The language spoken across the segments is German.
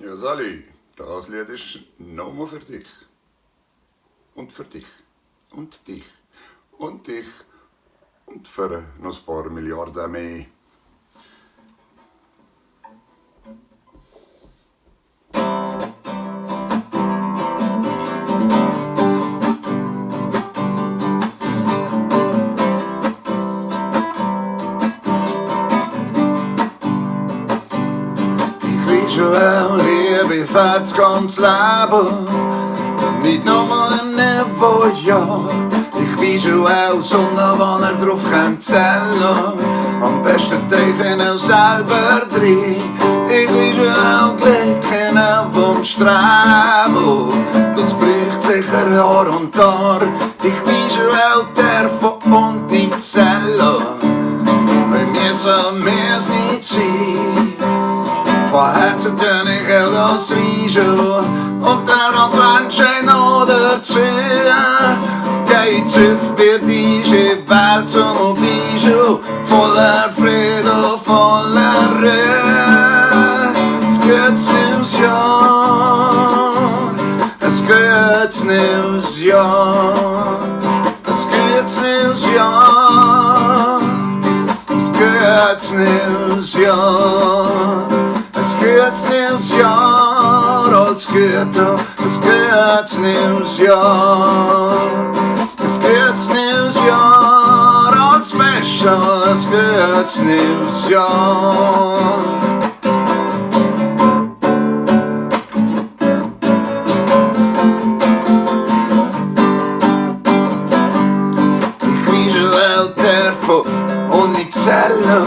Ja, Sali, das Lied ist nur für dich. Und für dich. Und dich. Und dich. Und für noch ein paar Milliarden mehr. Liebe fährt's ganz Leben, nicht nur im niwwu Jahr. Ich wiischu auch sunna, waner, druf, chännt, zellu, am besten teif auch sälbär drin. Ich wiischu auch Glückwünsche vom Streben, das bricht sicher Jahr und Jahr. Ich wiischu auch druf und nicht zellu, wir müssen nicht sein. Von Herzen tun ich auch das wiischu und der ganz Menschen noch dazu. Geht's auf bei diese Welt zum Beschtu, voller Friede und voller Ruhe. Es gutes neues Jahr, es gutes neues Jahr, es gutes neues Jahr, es gutes neues Jahr. Es gutes neues Jaar, alles Gute, es gutes neues Jaar. Es gutes neues Jaar, alles Beste, es gutes neues Jaar. Ich wiischu auch druf und nicht zellu,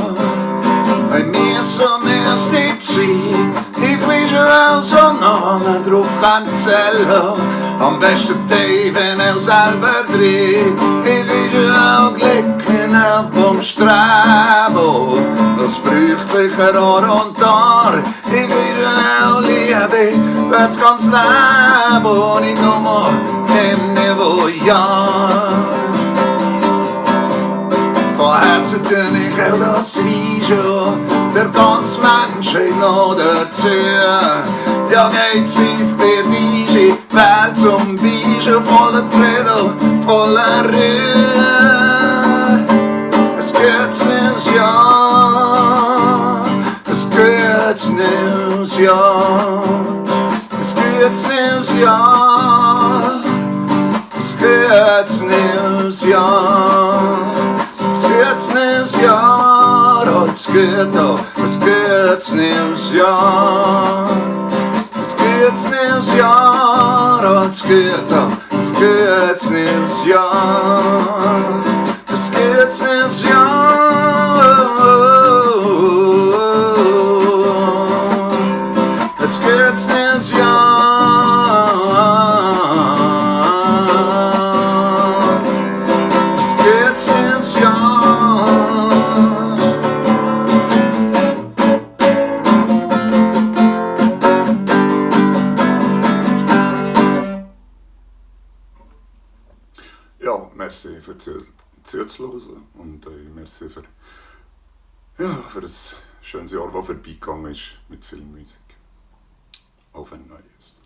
bei mir so mir's nicht sein. Ich wiischu auch sunna, waner, druf, chännt, zellu, am besten teif auch sälbär drin. Ich wiischu auch Glückwünsche vom Streben, das bricht sicher Jahr und Jahr. Ich wiischu auch liäbi fürs ganz Leben, nicht nur im niwwu Jahr. Von Herzen tun ich auch das wiischu, der ganz Menschen noch dazu. Ja, geht's auf bei diese Welt zum Beschtu, voller Friede, voller Ruhe. Es gutes neues Jahr, es gutes neues Jahr, es gutes neues Jahr, es gutes neues Jahr. Es gutes neues Jahr, alles Gute, es gutes neues Jahr. Es gutes neues Jahr, alles Gute, es gutes neues Jahr. Es gutes neues Jahr, es gutes neues Jahr. Es gutes neues Jahr. Ja, merci für zuzuhören und merci für das schönes Jahr, das vorbeigegangen ist mit viel Musik. Auf ein neues.